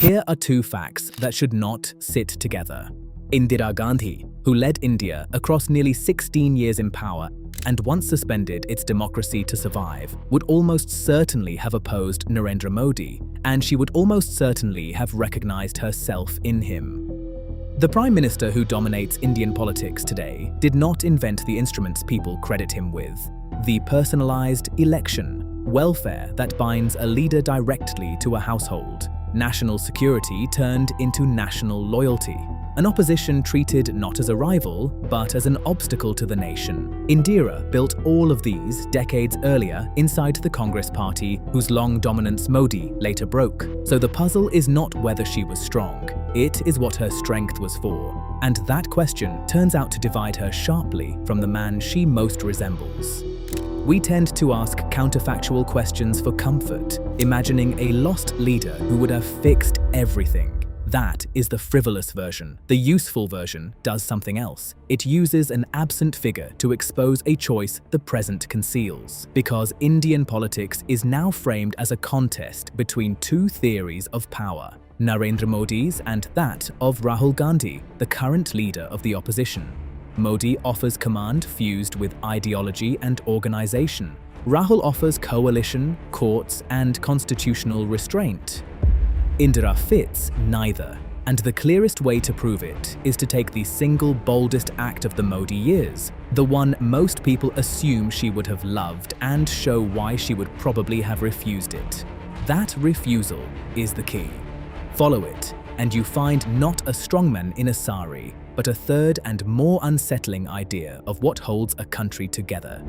Here are two facts that should not sit together. Indira Gandhi, who led India across nearly 16 years in power and once suspended its democracy to survive, would almost certainly have opposed Narendra Modi, and she would almost certainly have recognized herself in him. The Prime Minister who dominates Indian politics today did not invent the instruments people credit him with. The personalized election, welfare that binds a leader directly to a household, national security turned into national loyalty, an opposition treated not as a rival, but as an obstacle to the nation. Indira built all of these decades earlier inside the Congress party, whose long dominance Modi later broke. So the puzzle is not whether she was strong, it is what her strength was for. And that question turns out to divide her sharply from the man she most resembles. We tend to ask counterfactual questions for comfort, imagining a lost leader who would have fixed everything. That is the frivolous version. The useful version does something else. It uses an absent figure to expose a choice the present conceals. Because Indian politics is now framed as a contest between two theories of power, Narendra Modi's and that of Rahul Gandhi, the current leader of the opposition. Modi offers command fused with ideology and organization. Rahul offers coalition, courts, and constitutional restraint. Indira fits neither, and the clearest way to prove it is to take the single boldest act of the Modi years, the one most people assume she would have loved, and show why she would probably have refused it. That refusal is the key. Follow it, and you find not a strongman in a sari, but a third and more unsettling idea of what holds a country together.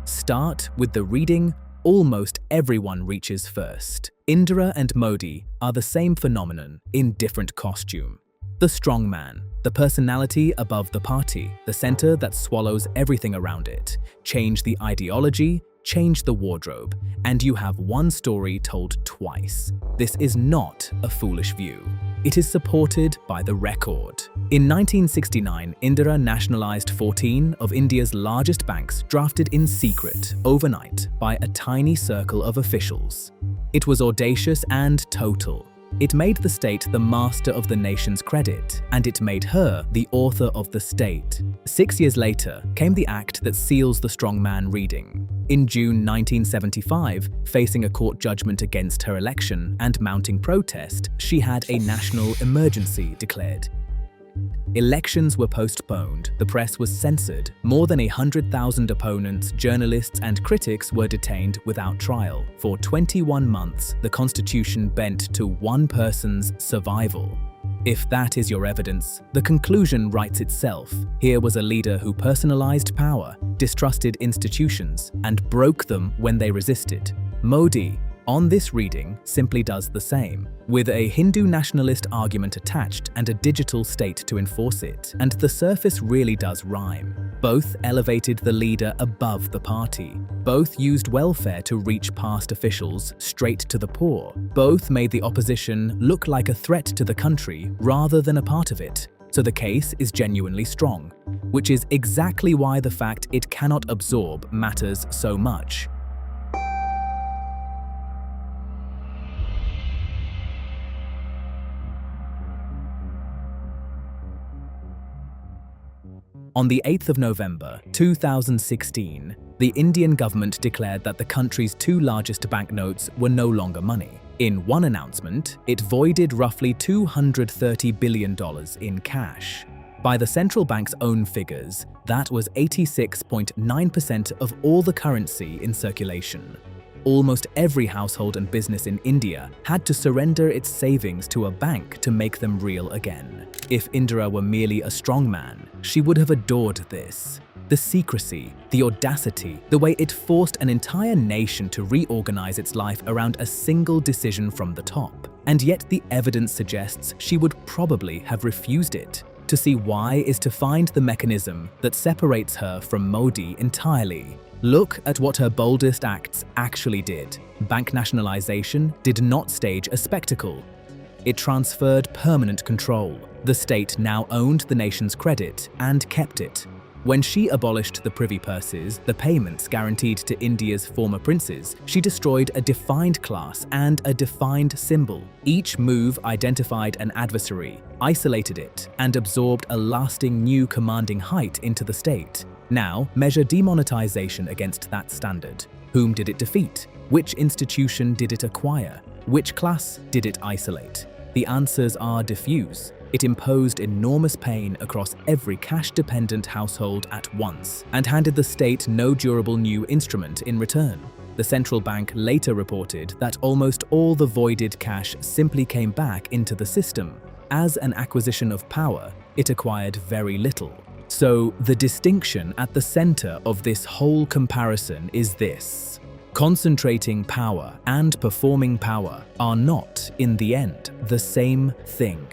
Start with the reading almost everyone reaches first. Indira and Modi are the same phenomenon in different costume. The strong man, the personality above the party, the center that swallows everything around it. Change the ideology, change the wardrobe, and you have one story told twice. This is not a foolish view. It is supported by the record. In 1969, Indira nationalized 14 of India's largest banks, drafted in secret, overnight, by a tiny circle of officials. It was audacious and total. It made the state the master of the nation's credit, and it made her the author of the state. 6 years later came the act that seals the strongman reading. In June 1975, facing a court judgment against her election and mounting protest, she had a national emergency declared. Elections were postponed, the press was censored, more than 100,000 opponents, journalists and critics were detained without trial. For 21 months, the constitution bent to one person's survival. If that is your evidence, the conclusion writes itself. Here was a leader who personalized power, distrusted institutions, and broke them when they resisted. Modi, on this reading, simply does the same, with a Hindu nationalist argument attached and a digital state to enforce it, and the surface really does rhyme. Both elevated the leader above the party. Both used welfare to reach past officials straight to the poor. Both made the opposition look like a threat to the country rather than a part of it. So the case is genuinely strong, which is exactly why the fact it cannot absorb matters so much. On the 8th of November 2016, the Indian government declared that the country's two largest banknotes were no longer money. In one announcement, it voided roughly $230 billion in cash. By the central bank's own figures, that was 86.9% of all the currency in circulation. Almost every household and business in India had to surrender its savings to a bank to make them real again. If Indira were merely a strongman, she would have adored this. The secrecy, the audacity, the way it forced an entire nation to reorganize its life around a single decision from the top. And yet the evidence suggests she would probably have refused it. To see why is to find the mechanism that separates her from Modi entirely. Look at what her boldest acts actually did. Bank nationalization did not stage a spectacle. It transferred permanent control. The state now owned the nation's credit and kept it. When she abolished the privy purses, the payments guaranteed to India's former princes, she destroyed a defined class and a defined symbol. Each move identified an adversary, isolated it, and absorbed a lasting new commanding height into the state. Now, measure demonetization against that standard. Whom did it defeat? Which institution did it acquire? Which class did it isolate? The answers are diffuse. It imposed enormous pain across every cash-dependent household at once and handed the state no durable new instrument in return. The central bank later reported that almost all the voided cash simply came back into the system. As an acquisition of power, it acquired very little. So, the distinction at the center of this whole comparison is this. Concentrating power and performing power are not, in the end, the same thing.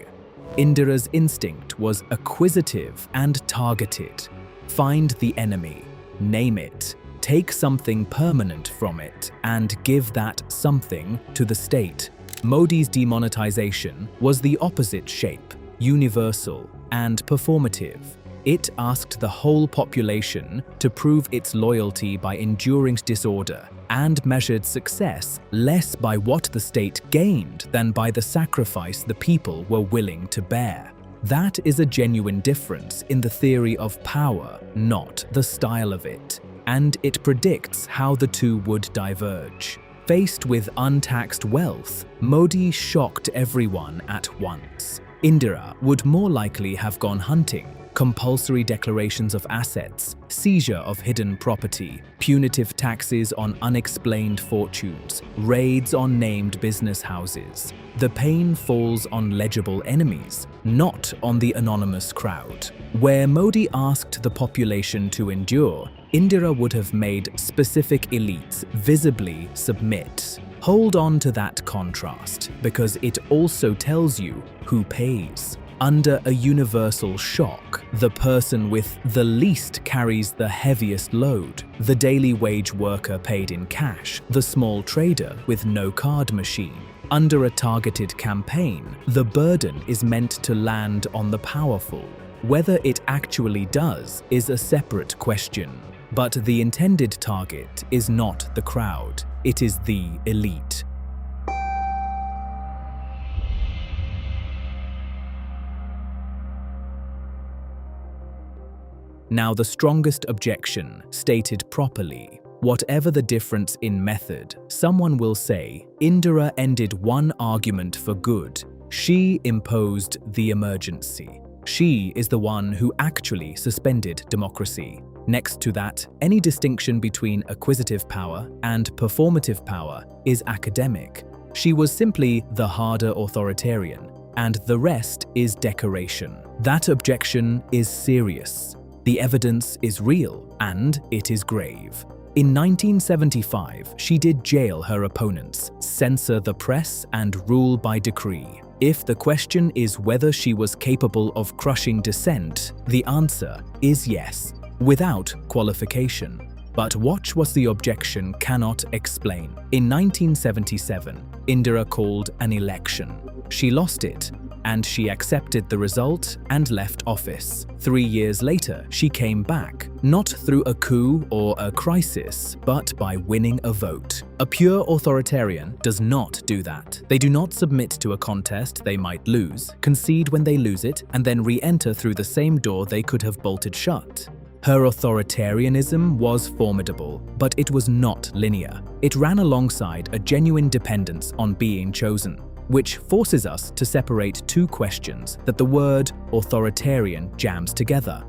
Indira's instinct was acquisitive and targeted. Find the enemy, name it, take something permanent from it, and give that something to the state. Modi's demonetization was the opposite shape, universal and performative. It asked the whole population to prove its loyalty by enduring disorder and measured success less by what the state gained than by the sacrifice the people were willing to bear. That is a genuine difference in the theory of power, not the style of it, and it predicts how the two would diverge. Faced with untaxed wealth, Modi shocked everyone at once. Indira would more likely have gone hunting. Compulsory declarations of assets, seizure of hidden property, punitive taxes on unexplained fortunes, raids on named business houses. The pain falls on legible enemies, not on the anonymous crowd. Where Modi asked the population to endure, Indira would have made specific elites visibly submit. Hold on to that contrast, because it also tells you who pays. Under a universal shock, the person with the least carries the heaviest load. The daily wage worker paid in cash, the small trader with no card machine. Under a targeted campaign, the burden is meant to land on the powerful. Whether it actually does is a separate question. But the intended target is not the crowd, it is the elite. Now, the strongest objection, stated properly. Whatever the difference in method, someone will say, Indira ended one argument for good. She imposed the emergency. She is the one who actually suspended democracy. Next to that, any distinction between acquisitive power and performative power is academic. She was simply the harder authoritarian, and the rest is decoration. That objection is serious. The evidence is real, and it is grave. In 1975, she did jail her opponents, censor the press, and rule by decree. If the question is whether she was capable of crushing dissent, the answer is yes, without qualification. But watch what the objection cannot explain. In 1977, Indira called an election. She lost it, and she accepted the result and left office. 3 years later, she came back, not through a coup or a crisis, but by winning a vote. A pure authoritarian does not do that. They do not submit to a contest they might lose, concede when they lose it, and then re-enter through the same door they could have bolted shut. Her authoritarianism was formidable, but it was not linear. It ran alongside a genuine dependence on being chosen, which forces us to separate two questions that the word authoritarian jams together.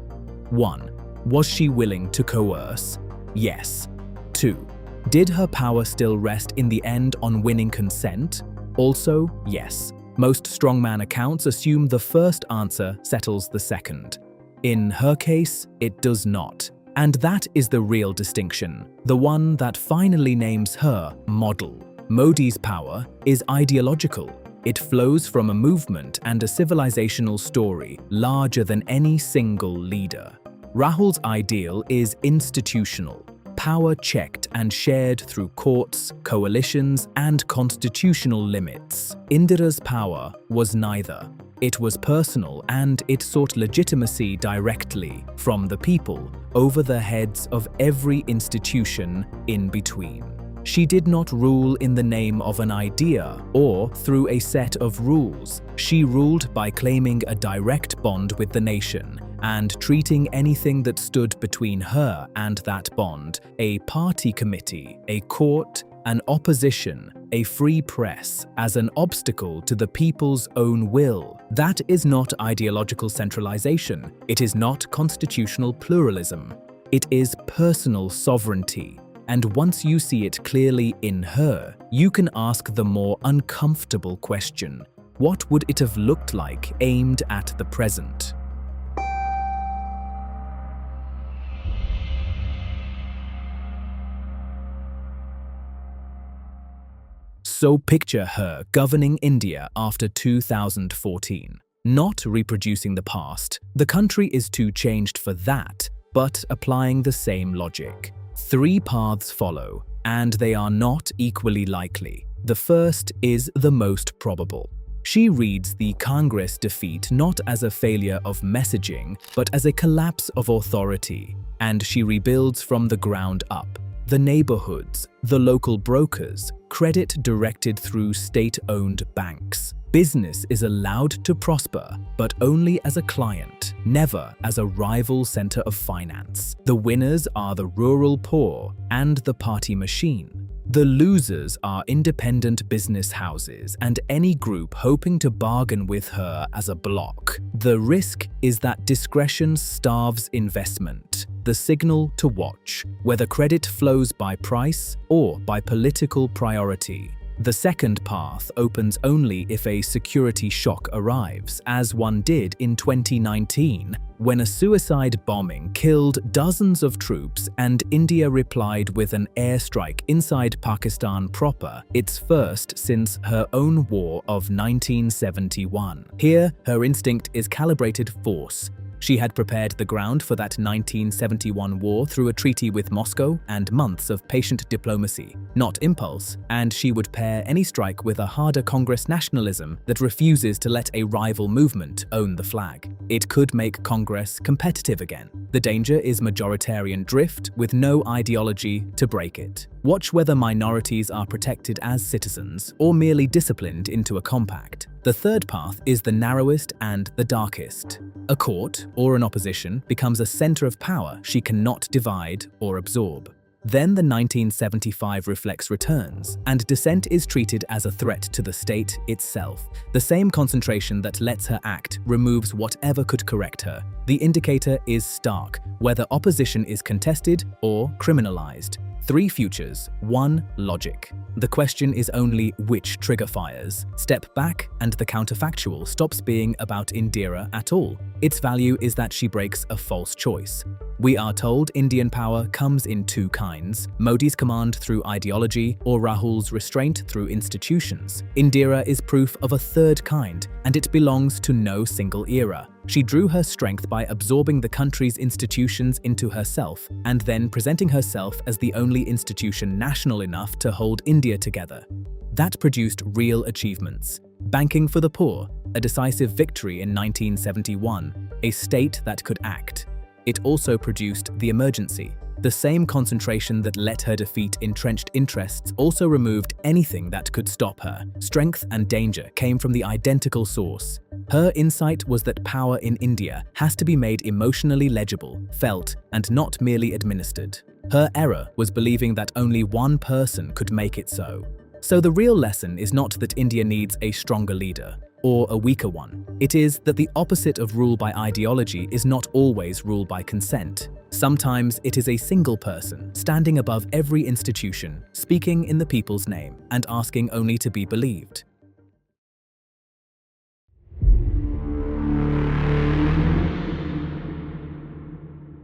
1. Was she willing to coerce? Yes. 2. Did her power still rest in the end on winning consent? Also, yes. Most strongman accounts assume the first answer settles the second. In her case, it does not. And that is the real distinction, the one that finally names her model. Modi's power is ideological. It flows from a movement and a civilizational story larger than any single leader. Rahul's ideal is institutional. power checked and shared through courts, coalitions, and constitutional limits. Indira's power was neither. It was personal, and it sought legitimacy directly from the people over the heads of every institution in between. She did not rule in the name of an idea or through a set of rules. She ruled by claiming a direct bond with the nation and treating anything that stood between her and that bond, a party committee, a court, an opposition, a free press, as an obstacle to the people's own will. That is not ideological centralisation. It is not constitutional pluralism. It is personal sovereignty. And once you see it clearly in her, you can ask the more uncomfortable question: what would it have looked like aimed at the present? So picture her governing India after 2014. Not reproducing the past, the country is too changed for that, but applying the same logic. 3 paths follow, and they are not equally likely. The first is the most probable. She reads the Congress defeat not as a failure of messaging, but as a collapse of authority, and she rebuilds from the ground up. The neighborhoods, the local brokers, credit directed through state-owned banks. Business is allowed to prosper, but only as a client, never as a rival center of finance. The winners are the rural poor and the party machine. The losers are independent business houses and any group hoping to bargain with her as a bloc. The risk is that discretion starves investment. The signal to watch, whether credit flows by price or by political priority. The second path opens only if a security shock arrives, as one did in 2019, when a suicide bombing killed dozens of troops and India replied with an airstrike inside Pakistan proper, its first since her own war of 1971. Here, her instinct is calibrated force. She had prepared the ground for that 1971 war through a treaty with Moscow and months of patient diplomacy, not impulse, and she would pair any strike with a harder Congress nationalism that refuses to let a rival movement own the flag. It could make Congress competitive again. The danger is majoritarian drift with no ideology to break it. Watch whether minorities are protected as citizens or merely disciplined into a compact. The third path is the narrowest and the darkest. A court or an opposition becomes a center of power she cannot divide or absorb. Then the 1975 reflex returns, and dissent is treated as a threat to the state itself. The same concentration that lets her act removes whatever could correct her. The indicator is stark, whether opposition is contested or criminalized. 3 futures, 1 logic. The question is only which trigger fires. Step back and the counterfactual stops being about Indira at all. Its value is that she breaks a false choice. We are told Indian power comes in 2 kinds: Modi's command through ideology or Rahul's restraint through institutions. Indira is proof of a third kind, and it belongs to no single era. She drew her strength by absorbing the country's institutions into herself and then presenting herself as the only institution national enough to hold India together. That produced real achievements. Banking for the poor, a decisive victory in 1971, a state that could act. It also produced the emergency. The same concentration that let her defeat entrenched interests also removed anything that could stop her. Strength and danger came from the identical source. Her insight was that power in India has to be made emotionally legible, felt, and not merely administered. Her error was believing that only one person could make it so. So the real lesson is not that India needs a stronger leader or a weaker one. It is that the opposite of rule by ideology is not always rule by consent. Sometimes it is a single person standing above every institution, speaking in the people's name and asking only to be believed.